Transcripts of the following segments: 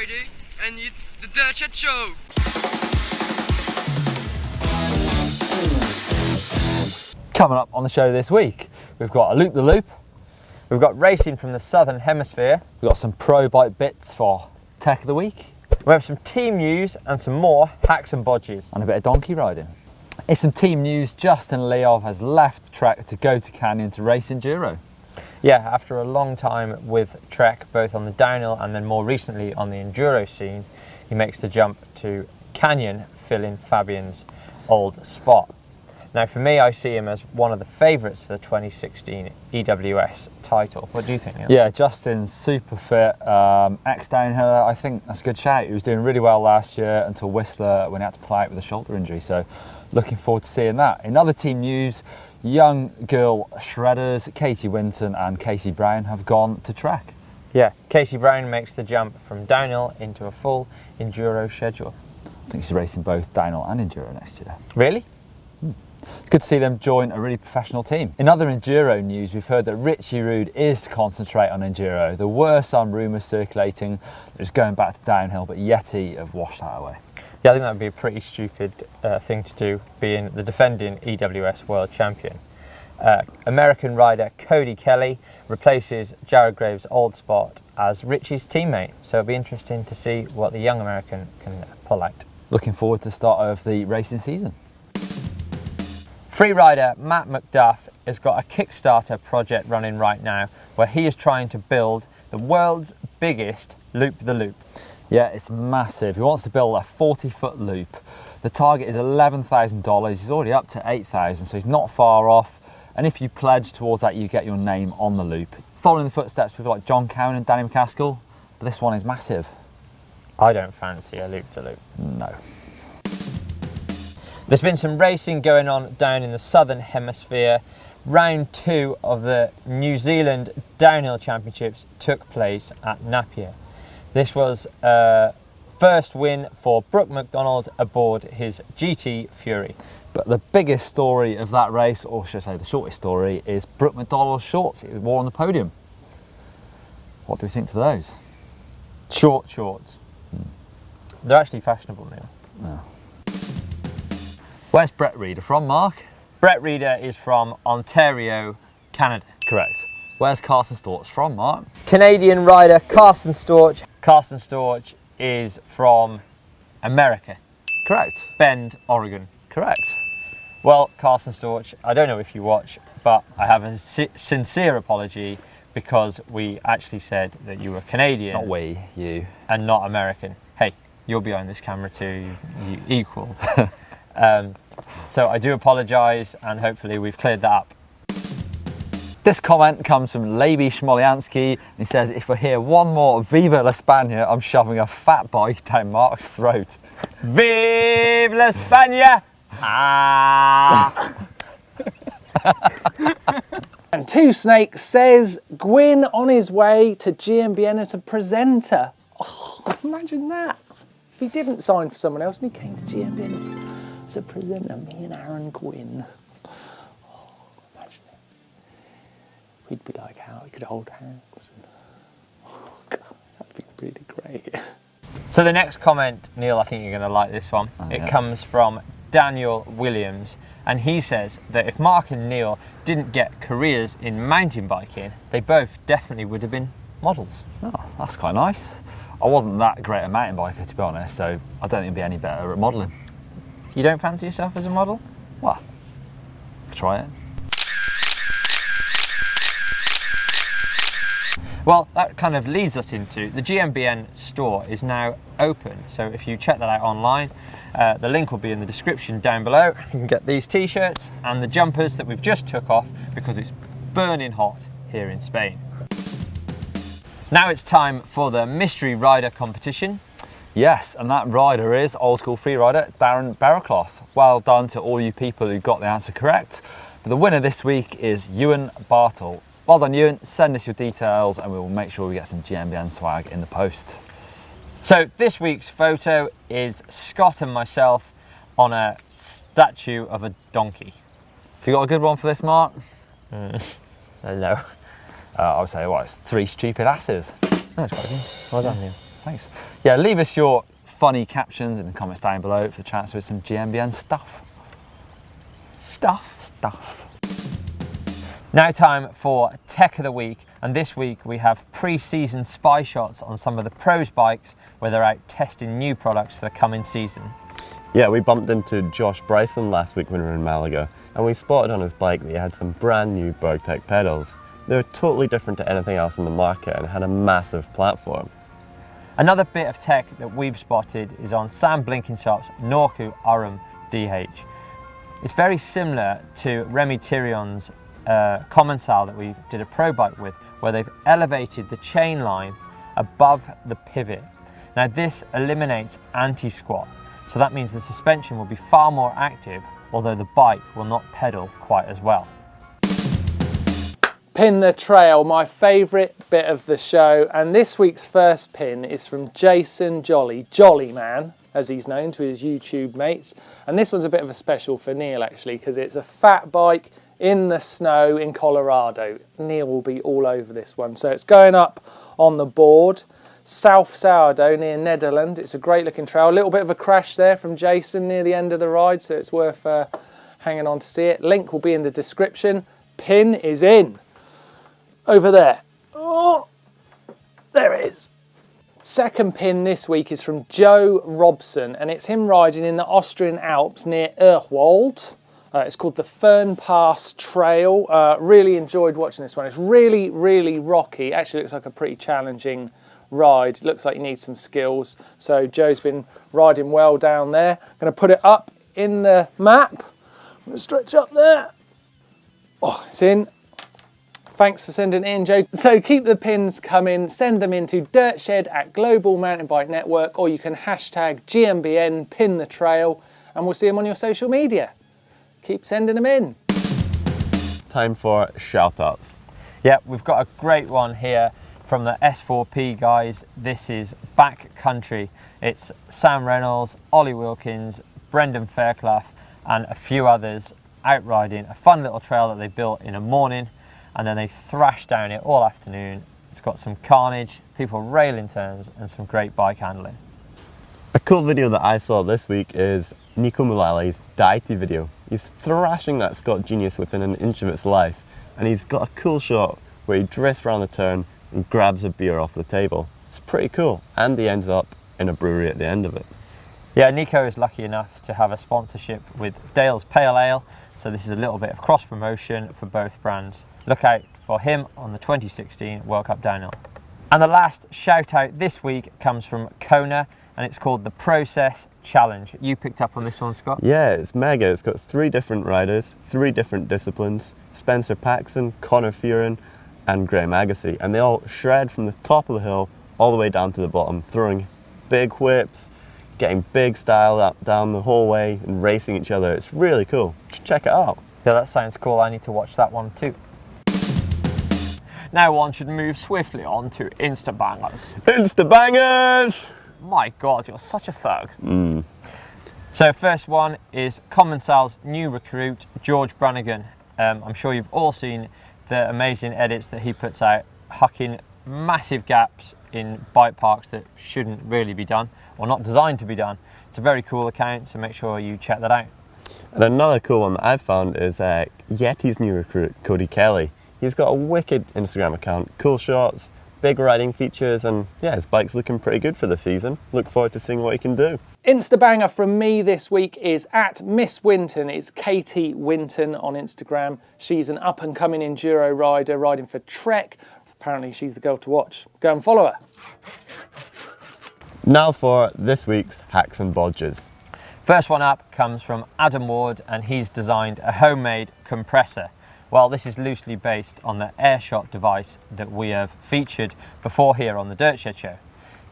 Friday and it's the Dirt Chat Show. Coming up on the show this week, we've got a Loop the Loop, we've got racing from the Southern Hemisphere, we've got some pro bike bits for Tech of the Week, we have some team news and some more hacks and bodges. And a bit of donkey riding. In some team news, Justin Leov has left Trek to go to Canyon to race Enduro. Yeah, after a long time with Trek, both on the downhill and then more recently on the Enduro scene, he makes the jump to Canyon, filling Fabian's old spot. Now for me, I see him as one of the favourites for the 2016 EWS title. What do you think, Neil? Yeah, Justin's super fit, ex-downhiller. I think that's a good shout. He was doing really well last year until Whistler when he had to play out with a shoulder injury. So looking forward to seeing that. In other team news, young girl shredders Katie Winton and Casey Brown have gone to Trek. Yeah, Casey Brown makes the jump from downhill into a full Enduro schedule. I think she's racing both downhill and Enduro next year. Really? It's good to see them join a really professional team. In other Enduro news, we've heard that Richie Rude is to concentrate on Enduro. There were some rumours circulating that it was going back to downhill, but Yeti have washed that away. Yeah, I think that would be a pretty stupid thing to do, being the defending EWS world champion. American rider Cody Kelly replaces Jared Graves' old spot as Richie's teammate, so it'll be interesting to see what the young American can pull out. Looking forward to the start of the racing season. Free rider Matt McDuff has got a Kickstarter project running right now where he is trying to build the world's biggest Loop the Loop. Yeah, it's massive. He wants to build a 40-foot loop. The target is $11,000. He's already up to $8,000, so he's not far off. And if you pledge towards that, you get your name on the loop. Following the footsteps of people like John Cowan and Danny McCaskill, but this one is massive. I don't fancy a Loop to Loop. No. There's been some racing going on down in the Southern Hemisphere. Round 2 of the New Zealand Downhill Championships took place at Napier. This was a first win for Brooke McDonald aboard his GT Fury. But the biggest story of that race, or should I say the shortest story, is Brooke McDonald's shorts he wore on the podium. What do we think to those? Short shorts. They're actually fashionable now. No. Where's Brett Reader from, Mark? Brett Reader is from Ontario, Canada. Correct. Where's Carson Storch from, Mark? Canadian rider Carson Storch. Carson Storch is from America. Correct. Bend, Oregon. Correct. Well, Carson Storch, I don't know if you watch, but I have a sincere apology because we actually said that you were Canadian. Not we, you. And not American. Hey, you're behind this camera too, you equal. So I do apologise, and hopefully we've cleared that up. This comment comes from Levy Smolyansky. He says, if I hear one more Viva La España, I'm shoving a fat bike down Mark's throat. Vive la España! Ah! And Two Snakes says Gwyn on his way to GmbN as a presenter. Oh, imagine that. If he didn't sign for someone else and he came to GmbN as a presenter, me and Aaron Gwyn. Oh, imagine it. We'd be like, how we could hold hands. And, oh, God, that'd be really great. So the next comment, Neil, I think you're going to like this one. It comes from Daniel Williams, and he says that if Mark and Neil didn't get careers in mountain biking, they both definitely would have been models. Oh, that's quite nice. I wasn't that great a mountain biker, to be honest, so I don't think I'd be any better at modelling. You don't fancy yourself as a model? Well, try it. Well, that kind of leads us into the GmbN store is now open. So if you check that out online, the link will be in the description down below. You can get these t-shirts and the jumpers that we've just took off because it's burning hot here in Spain. Now it's time for the mystery rider competition. Yes, and that rider is old school free rider Darren Barrowcloth. Well done to all you people who got the answer correct. But the winner this week is Ewan Bartle. Well done, Ewan. Send us your details and we will make sure we get some GmbN swag in the post. So this week's photo is Scott and myself on a statue of a donkey. Have you got a good one for this, Mark? No. I would say, well, it's 3 stupid asses. That's quite good. Well done, Neil. Thanks. Yeah, leave us your funny captions in the comments down below for the chance with some GMBN stuff. Stuff. Now time for Tech of the Week, and this week we have pre-season spy shots on some of the pros bikes where they're out testing new products for the coming season. Yeah, we bumped into Josh Bryson last week when we were in Malaga, and we spotted on his bike that he had some brand new Bergtech pedals. They were totally different to anything else in the market and had a massive platform. Another bit of tech that we've spotted is on Sam Blinkenshop's Norku Arum DH. It's very similar to Remy Tirion's Commensal that we did a pro bike with, where they've elevated the chain line above the pivot. Now this eliminates anti-squat, so that means the suspension will be far more active, although the bike will not pedal quite as well. Pin the trail, my favourite bit of the show, and this week's first pin is from Jason Jolly Man, as he's known to his YouTube mates. And this one's a bit of a special for Neil actually, because it's a fat bike in the snow in Colorado. Neil will be all over this one. So it's going up on the board, South Sourdough near Netherlands. It's a great looking trail. A little bit of a crash there from Jason near the end of the ride, so it's worth hanging on to see it. Link will be in the description. Pin is in. Over there. Oh, there it is. Second pin this week is from Joe Robson, and it's him riding in the Austrian Alps near Urwald. It's called the Fern Pass Trail. Really enjoyed watching this one. It's really, really rocky. Actually looks like a pretty challenging ride. Looks like you need some skills. So Joe's been riding well down there. I'm going to put it up in the map. I'm going to stretch up there. Oh, it's in. Thanks for sending it in, Joe. So keep the pins coming, send them into dirtshed@Global Mountain Bike Network, or you can hashtag GMBN, pin the trail, and we'll see them on your social media. Keep sending them in. Time for shout-outs. Yeah, we've got a great one here from the S4P guys. This is Backcountry. It's Sam Reynolds, Ollie Wilkins, Brendan Fairclough, and a few others out riding a fun little trail that they built in a morning, and then they thrashed down it all afternoon. It's got some carnage, people railing turns, and some great bike handling. A cool video that I saw this week is Nico Mulale's Daiti video. He's thrashing that Scott Genius within an inch of its life, and he's got a cool shot where he drifts around the turn and grabs a beer off the table. It's pretty cool, and he ends up in a brewery at the end of it. Yeah, Nico is lucky enough to have a sponsorship with Dale's Pale Ale, so this is a little bit of cross promotion for both brands. Look out for him on the 2016 World Cup Downhill. And the last shout out this week comes from Kona, and it's called the Process Challenge. You picked up on this one, Scott? Yeah, it's mega. It's got 3 different riders, 3 different disciplines, Spencer Paxson, Connor Fearon, and Graham Agassi, and they all shred from the top of the hill all the way down to the bottom, throwing big whips, getting big style up down the whole way and racing each other. It's really cool. Check it out. Yeah, that sounds cool. I need to watch that one too. Now one should move swiftly on to Insta Bangers. Insta Bangers! My God, you're such a thug. So first one is Commensal's new recruit, George Brannigan. I'm sure you've all seen the amazing edits that he puts out, hucking massive gaps in bike parks that shouldn't really be done, or not designed to be done. It's a very cool account, so make sure you check that out. And another cool one that I've found is Yeti's new recruit, Cody Kelly. He's got a wicked Instagram account, cool shots, big riding features, and yeah, his bike's looking pretty good for the season. Look forward to seeing what he can do. Insta banger from me this week is at Miss Winton. It's Katie Winton on Instagram. She's an up and coming enduro rider riding for Trek. Apparently she's the girl to watch. Go and follow her. Now for this week's hacks and bodges. First one up comes from Adam Ward, and he's designed a homemade compressor. Well, this is loosely based on the AirShot device that we have featured before here on the Dirt Shed Show.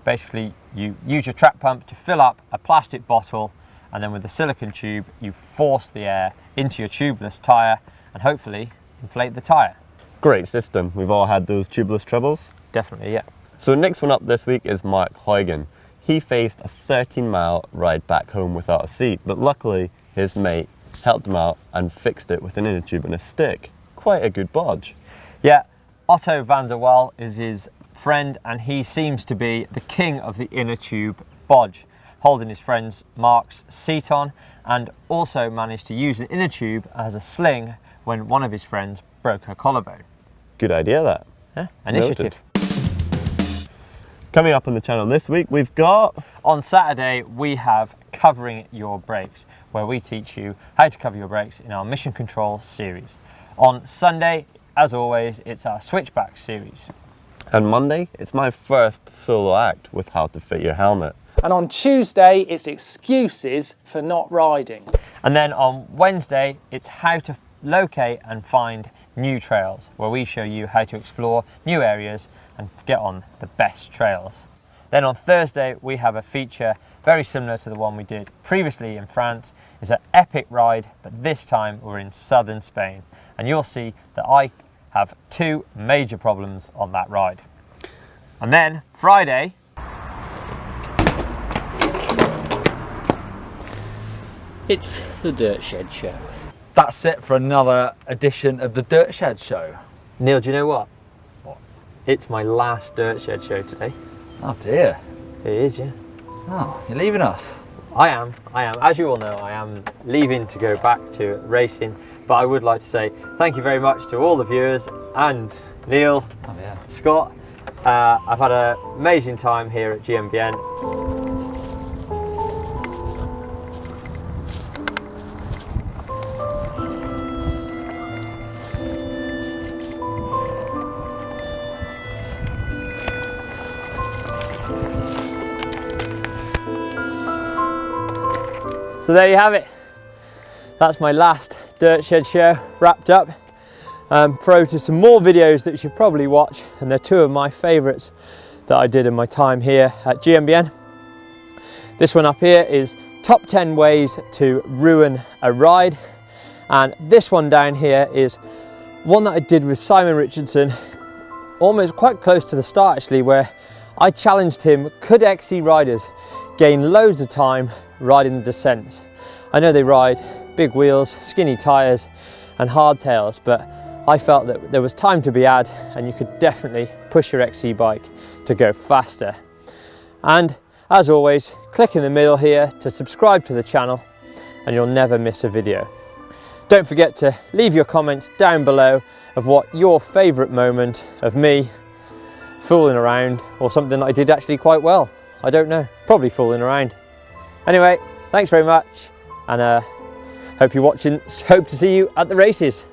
Basically, you use your track pump to fill up a plastic bottle, and then with the silicone tube, you force the air into your tubeless tyre and hopefully inflate the tyre. Great system. We've all had those tubeless troubles. Definitely, yeah. So next one up this week is Marc Huygen. He faced a 13-mile ride back home without a seat, but luckily his mate helped him out and fixed it with an inner tube and a stick. Quite a good bodge. Yeah, Otto van der Waal is his friend, and he seems to be the king of the inner tube bodge, holding his friend's Marc's seat on, and also managed to use an inner tube as a sling when one of his friends broke her collarbone. Good idea, that. Yeah, initiative. Noted. Coming up on the channel this week, we've got... On Saturday, we have Covering Your Brakes, where we teach you how to cover your brakes in our Mission Control series. On Sunday, as always, it's our Switchback series. And Monday, it's my first solo act with how to fit your helmet. And on Tuesday, it's excuses for not riding. And then on Wednesday, it's how to locate and find new trails, where we show you how to explore new areas and get on the best trails. Then on Thursday, we have a feature very similar to the one we did previously in France. It's an epic ride, but this time we're in southern Spain. And you'll see that I have 2 major problems on that ride. And then Friday, it's the Dirt Shed Show. That's it for another edition of the Dirt Shed Show. Neil, do you know what? What? It's my last Dirt Shed show today. Oh dear. It is, yeah. Oh, you're leaving us. I am. As you all know, I am leaving to go back to racing, but I would like to say thank you very much to all the viewers and Neil, Oh yeah. Scott. I've had an amazing time here at GMBN. So there you have it. That's my last Dirt Shed show wrapped up. Throw to some more videos that you should probably watch, and they're 2 of my favourites that I did in my time here at GMBN. This one up here is top 10 ways to ruin a ride, and this one down here is one that I did with Simon Richardson, almost quite close to the start actually, where I challenged him, could XC riders gain loads of time riding the descents? I know they ride big wheels, skinny tyres and hardtails, but I felt that there was time to be had and you could definitely push your XC bike to go faster. And as always, click in the middle here to subscribe to the channel and you'll never miss a video. Don't forget to leave your comments down below of what your favourite moment of me fooling around, or something that I did actually quite well. I don't know, probably fooling around. Anyway, thanks very much, and hope you're watching. Hope to see you at the races.